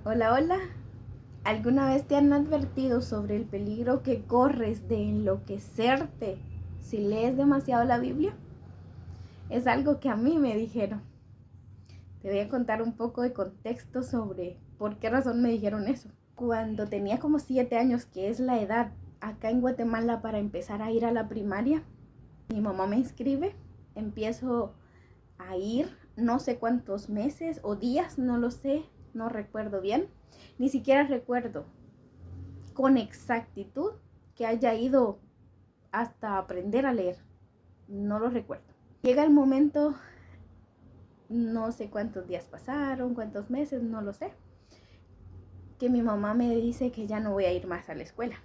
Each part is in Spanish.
Hola, hola. ¿Alguna vez te han advertido sobre el peligro que corres de enloquecerte si lees demasiado la Biblia? Es algo que a mí me dijeron. Te voy a contar un poco de contexto sobre por qué razón me dijeron eso. Cuando tenía como 7 años, que es la edad acá en Guatemala para empezar a ir a la primaria, mi mamá me inscribe, empiezo a ir, no sé cuántos meses o días, no lo sé, no recuerdo bien, ni siquiera recuerdo con exactitud que haya ido hasta aprender a leer, no lo recuerdo. Llega el momento, no sé cuántos días pasaron, cuántos meses, no lo sé, que mi mamá me dice que ya no voy a ir más a la escuela.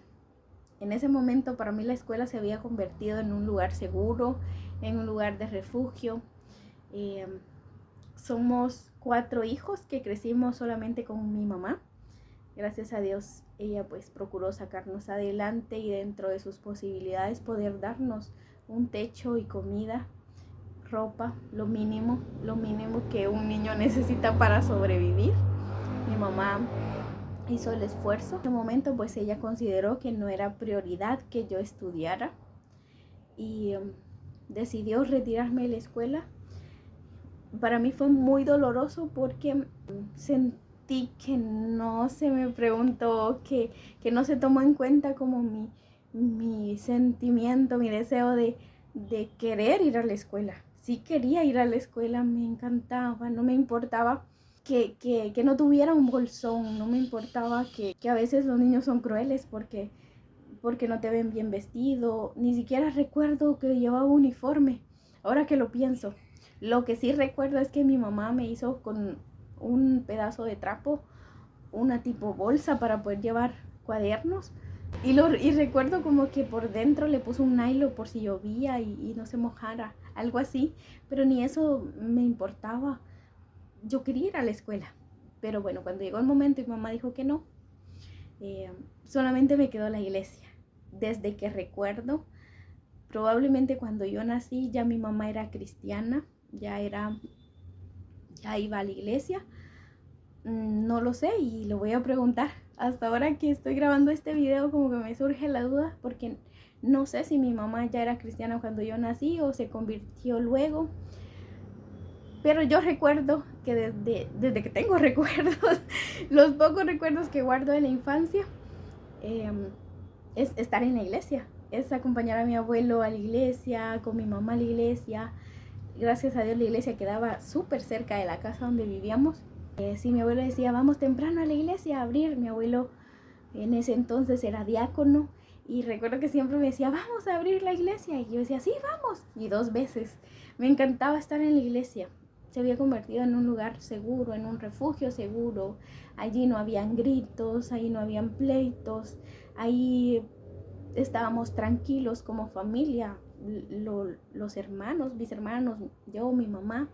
En ese momento para mí la escuela se había convertido en un lugar seguro, en un lugar de refugio. Eh, Somos 4 hijos que crecimos solamente con mi mamá. Gracias a Dios ella pues procuró sacarnos adelante y dentro de sus posibilidades poder darnos un techo y comida, ropa, lo mínimo que un niño necesita para sobrevivir. Mi mamá hizo el esfuerzo. En ese momento pues ella consideró que no era prioridad que yo estudiara y decidió retirarme de la escuela. Para mí fue muy doloroso porque sentí que no se me preguntó, que no se tomó en cuenta como mi sentimiento, mi deseo de querer ir a la escuela. Sí quería ir a la escuela, me encantaba, no me importaba que no tuviera un bolsón, no me importaba que a veces los niños son crueles porque no te ven bien vestido, ni siquiera recuerdo que llevaba uniforme, ahora que lo pienso. Lo que sí recuerdo es que mi mamá me hizo con un pedazo de trapo una tipo bolsa para poder llevar cuadernos. Y recuerdo como que por dentro le puso un nylon por si llovía y no se mojara, algo así. Pero ni eso me importaba. Yo quería ir a la escuela. Pero bueno, cuando llegó el momento y mamá dijo que no, solamente me quedó la iglesia. Desde que recuerdo, probablemente cuando yo nací ya mi mamá era cristiana, ya iba a la iglesia. No lo sé y lo voy a preguntar. Hasta ahora que estoy grabando este video como que me surge la duda porque no sé si mi mamá ya era cristiana cuando yo nací o se convirtió luego. Pero yo recuerdo que desde que tengo recuerdos, los pocos recuerdos que guardo de la infancia, es estar en la iglesia, es acompañar a mi abuelo a la iglesia, con mi mamá a la iglesia. Gracias a Dios la iglesia quedaba súper cerca de la casa donde vivíamos. Sí, mi abuelo decía, vamos temprano a la iglesia a abrir. Mi abuelo en ese entonces era diácono y recuerdo que siempre me decía, vamos a abrir la iglesia. Y yo decía, sí, vamos. Y 2 veces. Me encantaba estar en la iglesia. Se había convertido en un lugar seguro, en un refugio seguro. Allí no habían gritos, ahí no habían pleitos. Ahí estábamos tranquilos como familia. Los hermanos, mis hermanos, yo, mi mamá,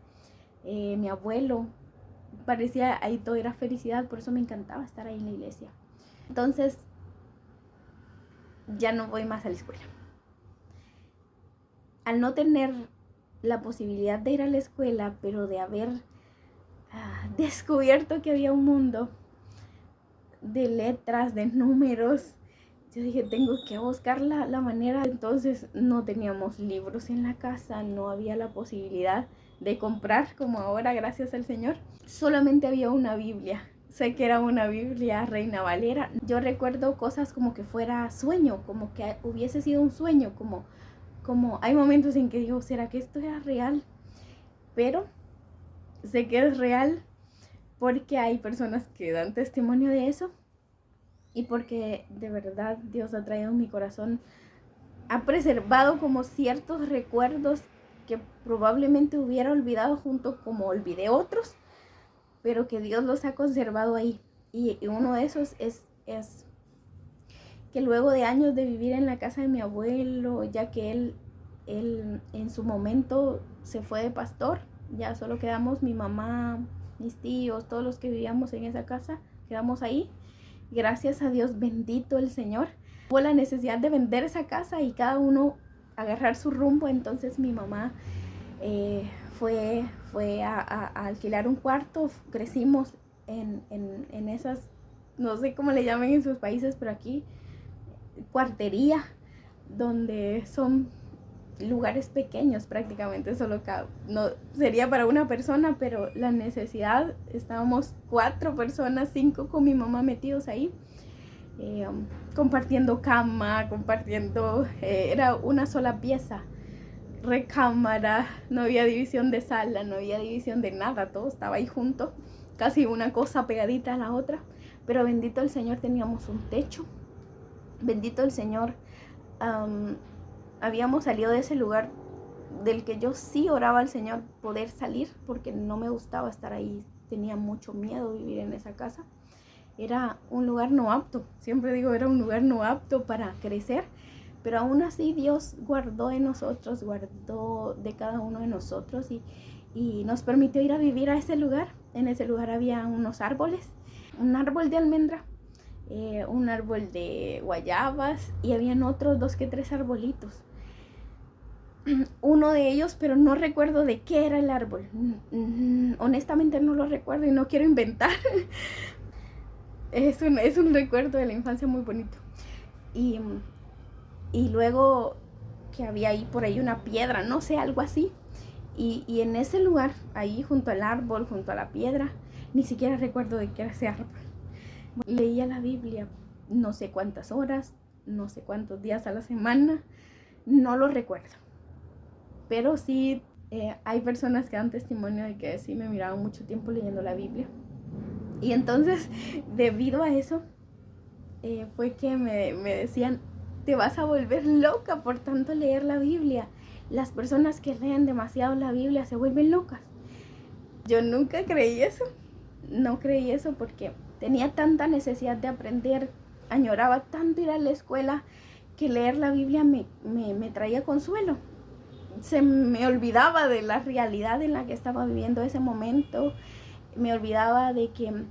mi abuelo, parecía ahí todo era felicidad, por eso me encantaba estar ahí en la iglesia. Entonces ya no voy más a la escuela. Al no tener la posibilidad de ir a la escuela, pero de haber descubierto que había un mundo de letras, de números, yo dije, tengo que buscar la manera. Entonces no teníamos libros en la casa, no había la posibilidad de comprar como ahora, gracias al Señor. Solamente había una Biblia. Sé que era una Biblia Reina Valera. Yo recuerdo cosas como que fuera sueño, como que hubiese sido un sueño, como hay momentos en que digo, ¿será que esto era real? Pero sé que es real porque hay personas que dan testimonio de eso y porque de verdad Dios ha traído en mi corazón, ha preservado como ciertos recuerdos que probablemente hubiera olvidado junto como olvidé otros, pero que Dios los ha conservado ahí. Y uno de esos es que luego de años de vivir en la casa de mi abuelo, ya que él en su momento se fue de pastor, ya solo quedamos mi mamá, mis tíos, todos los que vivíamos en esa casa, quedamos ahí. Gracias a Dios, bendito el Señor. Hubo la necesidad de vender esa casa y cada uno agarrar su rumbo. Entonces mi mamá fue a alquilar un cuarto. Crecimos en esas, no sé cómo le llaman en sus países, pero aquí, cuartería, donde son lugares pequeños prácticamente, solo no sería para una persona, pero la necesidad, estábamos 4 personas, 5 con mi mamá metidos ahí, compartiendo cama, era una sola pieza, recámara, no había división de sala, no había división de nada, todo estaba ahí junto, casi una cosa pegadita a la otra, pero bendito el Señor, teníamos un techo, bendito el Señor. Habíamos salido de ese lugar del que yo sí oraba al Señor poder salir, porque no me gustaba estar ahí, tenía mucho miedo vivir en esa casa. Era un lugar no apto, siempre digo, era un lugar no apto para crecer, pero aún así Dios guardó de nosotros, guardó de cada uno de nosotros y nos permitió ir a vivir a ese lugar. En ese lugar había unos árboles, un árbol de almendra, un árbol de guayabas y habían otros 2 que 3 arbolitos. Uno de ellos, pero no recuerdo de qué era el árbol. Honestamente no lo recuerdo y no quiero inventar. Es un recuerdo de la infancia muy bonito. Y luego que había ahí por ahí una piedra, no sé, algo así. Y en ese lugar, ahí junto al árbol, junto a la piedra, ni siquiera recuerdo de qué era ese árbol. Leía la Biblia no sé cuántas horas, no sé cuántos días a la semana, no lo recuerdo. Pero sí, hay personas que dan testimonio de que sí me miraban mucho tiempo leyendo la Biblia. Y entonces, debido a eso, fue que me decían, te vas a volver loca por tanto leer la Biblia. Las personas que leen demasiado la Biblia se vuelven locas. Yo nunca creí eso. No creí eso porque tenía tanta necesidad de aprender, añoraba tanto ir a la escuela, que leer la Biblia me traía consuelo. Se me olvidaba de la realidad en la que estaba viviendo ese momento, me olvidaba de que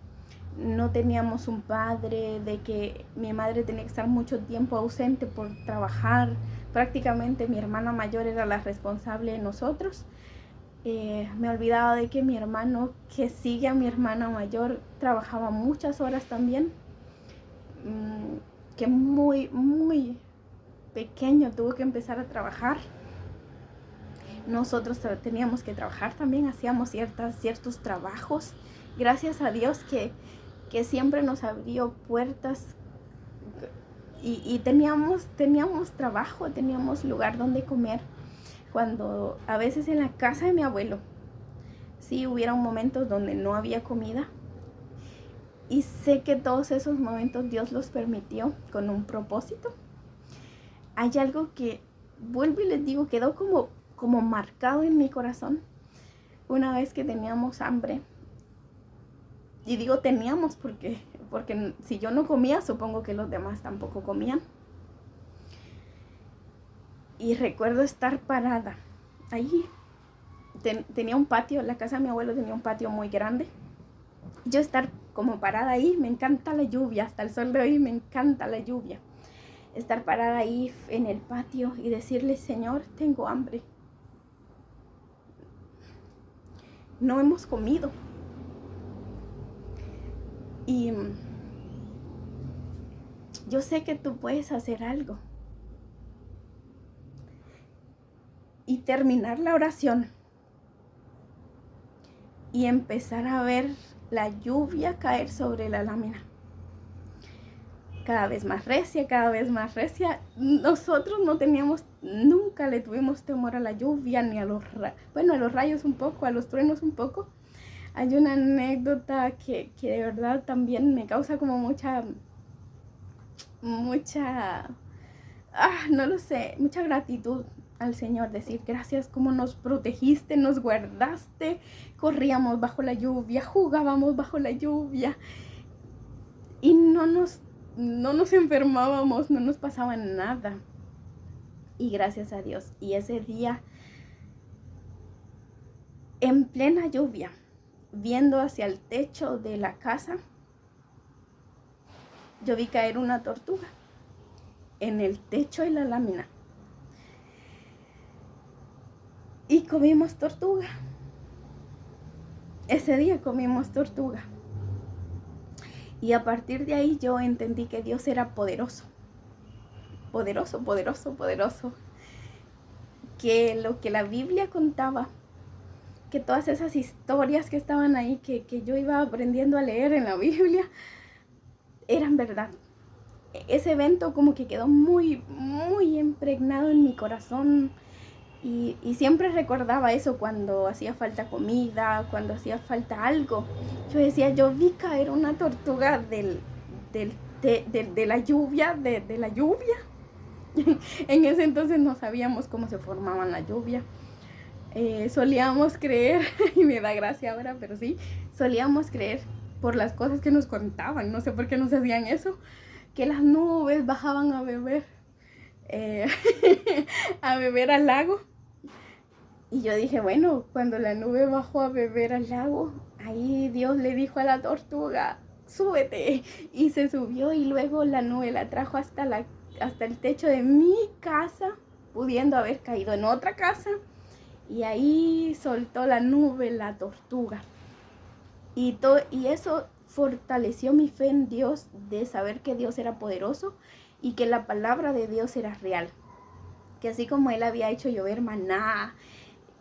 no teníamos un padre, de que mi madre tenía que estar mucho tiempo ausente por trabajar, prácticamente mi hermana mayor era la responsable de nosotros. Me olvidaba de que mi hermano, que sigue a mi hermana mayor, trabajaba muchas horas también, que muy pequeño tuvo que empezar a trabajar. Nosotros teníamos que trabajar también, hacíamos ciertos trabajos. Gracias a Dios que siempre nos abrió puertas y teníamos trabajo, teníamos lugar donde comer. Cuando a veces en la casa de mi abuelo, sí hubieron momentos donde no había comida. Y sé que todos esos momentos Dios los permitió con un propósito. Hay algo que, vuelvo y les digo, quedó como marcado en mi corazón. Una vez que teníamos hambre, y digo teníamos porque si yo no comía, supongo que los demás tampoco comían. Y recuerdo estar parada ahí. Tenía un patio, la casa de mi abuelo tenía un patio muy grande. Yo estar como parada ahí, me encanta la lluvia, hasta el sol de hoy me encanta la lluvia. Estar parada ahí en el patio y decirle, Señor, tengo hambre. No hemos comido. Y yo sé que tú puedes hacer algo. Y terminar la oración. Y empezar a ver la lluvia caer sobre la lámina. Cada vez más recia, cada vez más recia. Nosotros nunca le tuvimos temor a la lluvia, ni a los rayos un poco, a los truenos un poco. Hay una anécdota que de verdad también me causa como mucha, no lo sé, mucha gratitud al Señor. Decir gracias, como nos protegiste, nos guardaste, corríamos bajo la lluvia, jugábamos bajo la lluvia y no nos enfermábamos, no nos pasaba nada. Y gracias a Dios. Y ese día, en plena lluvia, viendo hacia el techo de la casa, yo vi caer una tortuga en el techo de la lámina. Y comimos tortuga. Ese día comimos tortuga. Y a partir de ahí yo entendí que Dios era poderoso. Poderoso, poderoso, poderoso. Que lo que la Biblia contaba, que todas esas historias que estaban ahí, que yo iba aprendiendo a leer en la Biblia, eran verdad. Ese evento como que quedó muy, muy impregnado en mi corazón. Y siempre recordaba eso cuando hacía falta comida, cuando hacía falta algo. Yo decía, yo vi caer una tortuga de la lluvia, de la lluvia. En ese entonces no sabíamos cómo se formaban la lluvia. Solíamos creer, y me da gracia ahora, pero sí, solíamos creer por las cosas que nos contaban, no sé por qué nos hacían eso, que las nubes bajaban a beber, a beber al lago. Y yo dije, bueno, cuando la nube bajó a beber al lago, ahí Dios le dijo a la tortuga, súbete. Y se subió y luego la nube la trajo hasta el techo de mi casa, pudiendo haber caído en otra casa. Y ahí soltó la nube la tortuga. Y eso fortaleció mi fe en Dios, de saber que Dios era poderoso y que la palabra de Dios era real. Que así como Él había hecho llover maná,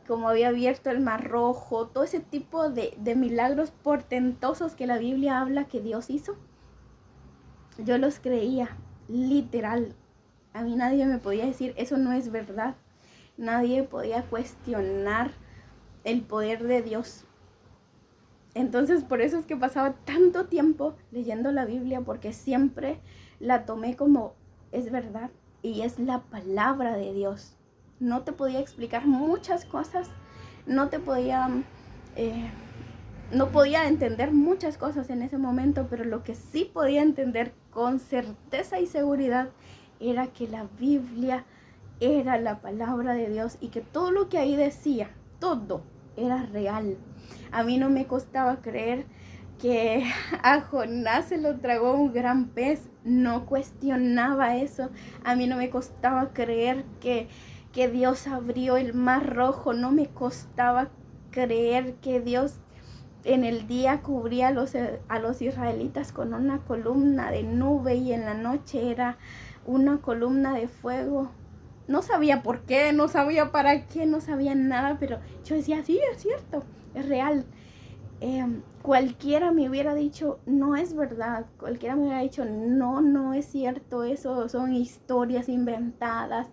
como había abierto el mar rojo, todo ese tipo de milagros portentosos que la Biblia habla que Dios hizo, yo los creía, literal. A mí nadie me podía decir, eso no es verdad. Nadie podía cuestionar el poder de Dios. Entonces por eso es que pasaba tanto tiempo leyendo la Biblia, porque siempre la tomé como es verdad y es la palabra de Dios. No te podía explicar muchas cosas, no podía entender muchas cosas en ese momento, pero lo que sí podía entender con certeza y seguridad era que la Biblia era la palabra de Dios y que todo lo que ahí decía, todo era real. A mí no me costaba creer que a Jonás se lo tragó un gran pez, no cuestionaba eso. A mí no me costaba creer que Dios abrió el mar rojo, no me costaba creer que Dios en el día cubría a los israelitas con una columna de nube y en la noche era una columna de fuego. No sabía por qué, no sabía para qué, no sabía nada, pero yo decía, sí, es cierto, es real. Cualquiera me hubiera dicho, no es verdad, cualquiera me hubiera dicho, no es cierto, eso son historias inventadas,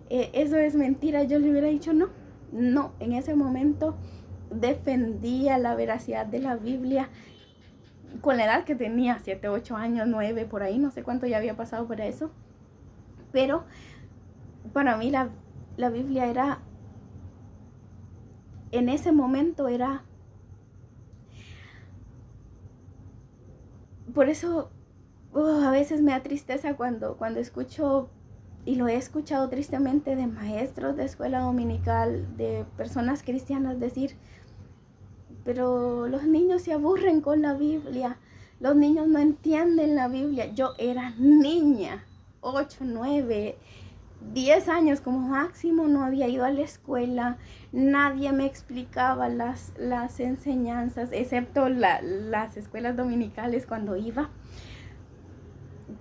eso es mentira. Yo le hubiera dicho, no, en ese momento defendía la veracidad de la Biblia con la edad que tenía, 7, 8 años, 9, por ahí, no sé cuánto ya había pasado por eso, pero para mí la Biblia era, en ese momento era, por eso a veces me da tristeza cuando escucho, y lo he escuchado tristemente de maestros de escuela dominical, de personas cristianas decir, pero los niños se aburren con la Biblia, los niños no entienden la Biblia. Yo era niña, 8, 9, 10 años como máximo, no había ido a la escuela, nadie me explicaba las enseñanzas, excepto las escuelas dominicales cuando iba.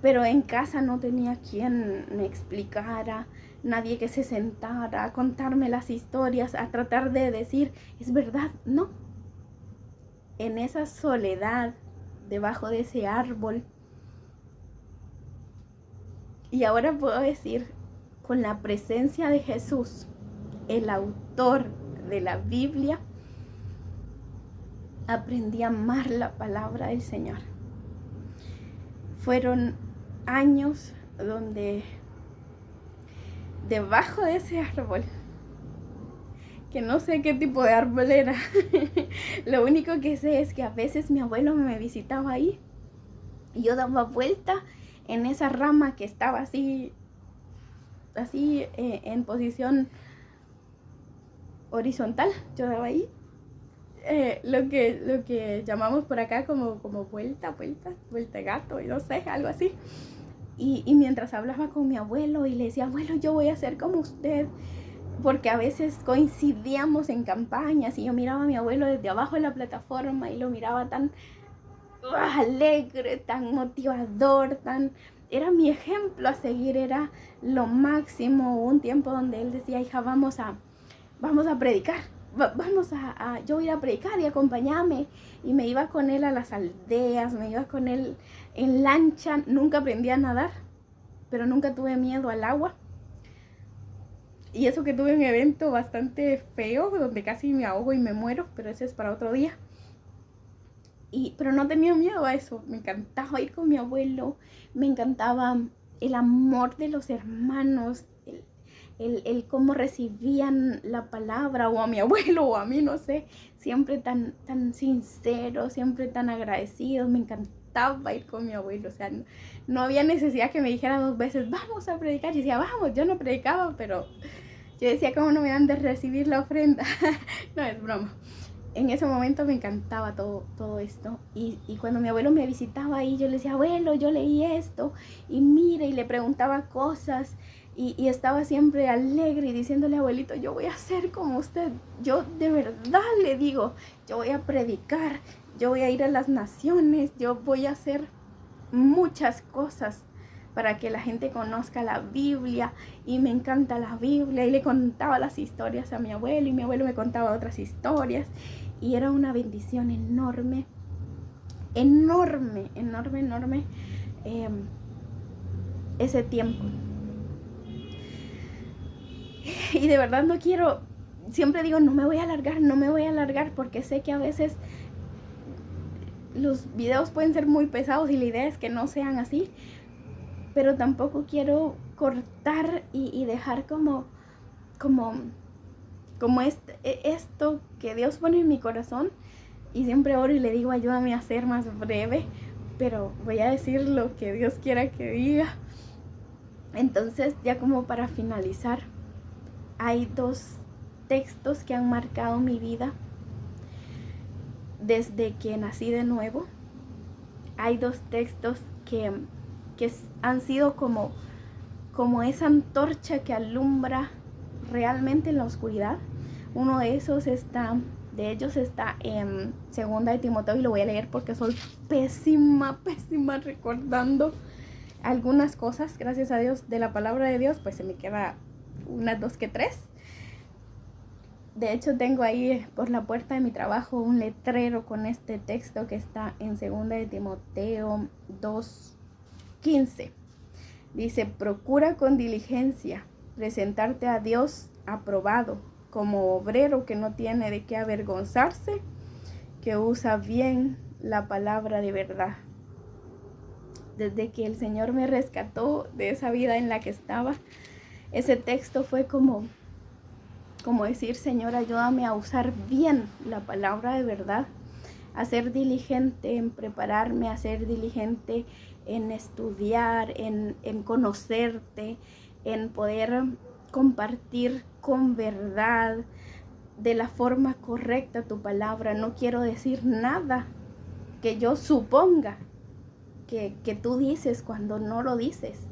Pero en casa no tenía quien me explicara, nadie que se sentara a contarme las historias, a tratar de decir, es verdad, no. En esa soledad, debajo de ese árbol. Y ahora puedo decir, con la presencia de Jesús, el autor de la Biblia, aprendí a amar la palabra del Señor. Fueron años donde debajo de ese árbol, que no sé qué tipo de árbol era, lo único que sé es que a veces mi abuelo me visitaba ahí y yo daba vuelta en esa rama que estaba así en posición horizontal. Yo daba ahí lo que llamamos por acá como vuelta de gato, y no sé, algo así. Y mientras hablaba con mi abuelo y le decía, abuelo, yo voy a ser como usted, porque a veces coincidíamos en campañas y yo miraba a mi abuelo desde abajo de la plataforma y lo miraba tan alegre, tan motivador, era mi ejemplo a seguir, era lo máximo. Hubo un tiempo donde él decía, hija, vamos a predicar, yo voy a ir a predicar y acompáñame. Y me iba con él a las aldeas, me iba con él en lancha. Nunca aprendí a nadar, pero nunca tuve miedo al agua. Y eso que tuve un evento bastante feo, donde casi me ahogo y me muero, pero ese es para otro día. Pero no tenía miedo a eso. Me encantaba ir con mi abuelo, me encantaba el amor de los hermanos, el cómo recibían la palabra, o a mi abuelo o a mí, no sé, siempre tan sincero, siempre tan agradecido. Me encantaba ir con mi abuelo, o sea, no había necesidad que me dijera 2 veces, vamos a predicar. Yo decía, vamos. Yo no predicaba, pero yo decía, ¿cómo no me dan de recibir la ofrenda? No, es broma. En ese momento me encantaba todo esto. Y cuando mi abuelo me visitaba ahí, yo le decía, abuelo, yo leí esto, y mire, y le preguntaba cosas, y estaba siempre alegre y diciéndole, abuelito, yo voy a ser como usted. Yo de verdad le digo, yo voy a predicar, yo voy a ir a las naciones, yo voy a hacer muchas cosas para que la gente conozca la Biblia, y me encanta la Biblia. Y le contaba las historias a mi abuelo, y mi abuelo me contaba otras historias, y era una bendición enorme, enorme, enorme, enorme, ese tiempo. Y de verdad no quiero, siempre digo, no me voy a alargar, porque sé que a veces los videos pueden ser muy pesados, y la idea es que no sean así, pero tampoco quiero cortar y dejar como esto que Dios pone en mi corazón. Y siempre oro y le digo, ayúdame a ser más breve, pero voy a decir lo que Dios quiera que diga. Entonces, ya como para finalizar, hay 2 textos que han marcado mi vida desde que nací de nuevo. Hay 2 textos que han sido como esa antorcha que alumbra realmente en la oscuridad. Uno de ellos está en 2 de Timoteo, y lo voy a leer porque soy pésima recordando algunas cosas. Gracias a Dios de la palabra de Dios, pues se me queda unas 2 que 3. De hecho, tengo ahí por la puerta de mi trabajo un letrero con este texto que está en 2 de Timoteo 2:15. Dice, procura con diligencia presentarte a Dios aprobado, como obrero que no tiene de qué avergonzarse, que usa bien la palabra de verdad. Desde que el Señor me rescató de esa vida en la que estaba, ese texto fue como decir, Señor, ayúdame a usar bien la palabra de verdad, a ser diligente en prepararme, a ser diligente en estudiar, en conocerte, en poder compartir con verdad, de la forma correcta, tu palabra. No quiero decir nada que yo suponga que tú dices cuando no lo dices.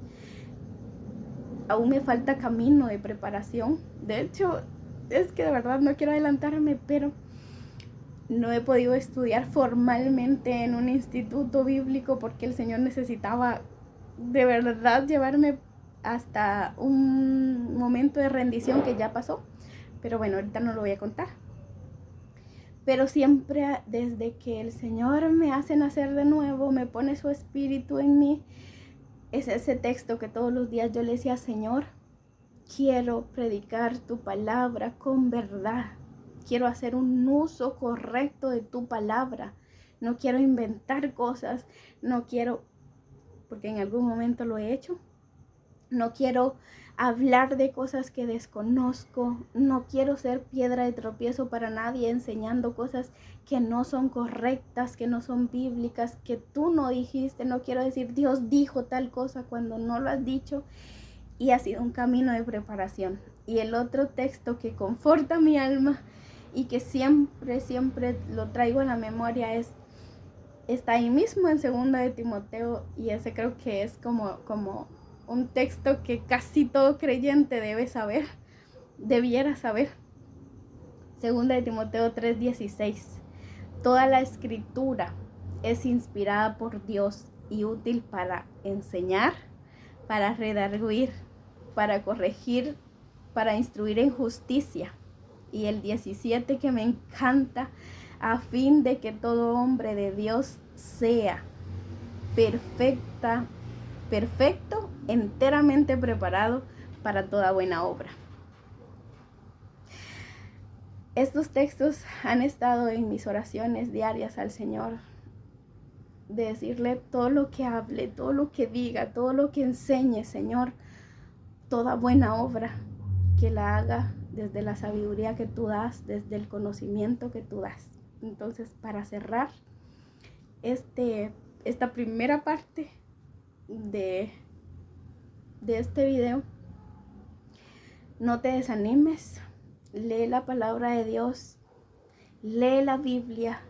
Aún me falta camino de preparación. De hecho, es que de verdad no quiero adelantarme, pero no he podido estudiar formalmente en un instituto bíblico, porque el Señor necesitaba de verdad llevarme hasta un momento de rendición que ya pasó. Pero bueno, ahorita no lo voy a contar. Pero siempre, desde que el Señor me hace nacer de nuevo, me pone su espíritu en mí, es ese texto que todos los días yo le decía, Señor, quiero predicar tu palabra con verdad. Quiero hacer un uso correcto de tu palabra. No quiero inventar cosas. No quiero, porque en algún momento lo he hecho. No quiero hablar de cosas que desconozco. No quiero ser piedra de tropiezo para nadie, enseñando cosas que no son correctas, que no son bíblicas, que tú no dijiste. No quiero decir Dios dijo tal cosa cuando no lo has dicho. Y ha sido un camino de preparación. Y el otro texto que conforta mi alma y que siempre lo traigo a la memoria está ahí mismo en 2 de Timoteo, y ese creo que es como un texto que casi todo creyente debiera saber. 2 de Timoteo 3:16. Toda la escritura es inspirada por Dios y útil para enseñar, para redarguir, para corregir, para instruir en justicia. Y el 17 que me encanta, a fin de que todo hombre de Dios sea perfecto, enteramente preparado para toda buena obra. Estos textos han estado en mis oraciones diarias al Señor, de decirle todo lo que hable, todo lo que diga, todo lo que enseñe, Señor, toda buena obra, que la haga desde la sabiduría que tú das, desde el conocimiento que tú das. Entonces, para cerrar esta primera parte de este video, no te desanimes, lee la palabra de Dios, lee la Biblia.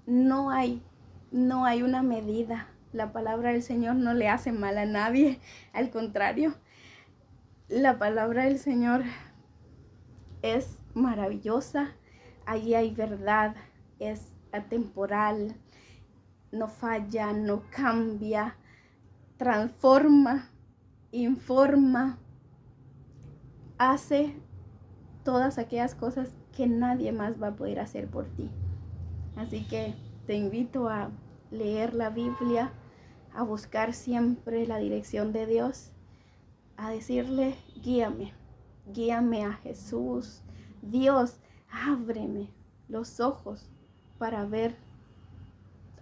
No hay una medida. La palabra del Señor no le hace mal a nadie, al contrario, la palabra del Señor es maravillosa. Allí hay verdad, es atemporal, no falla, no cambia, transforma, informa, hace todas aquellas cosas que nadie más va a poder hacer por ti. Así que te invito a leer la Biblia, a buscar siempre la dirección de Dios, a decirle, guíame a Jesús. Dios, ábreme los ojos para ver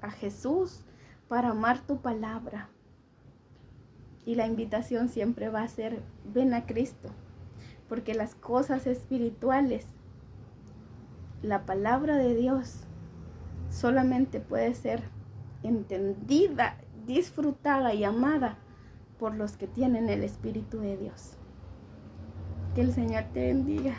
a Jesús, para amar tu palabra. Y la invitación siempre va a ser, ven a Cristo, porque las cosas espirituales, la palabra de Dios, solamente puede ser entendida, disfrutada y amada por los que tienen el Espíritu de Dios. Que el Señor te bendiga.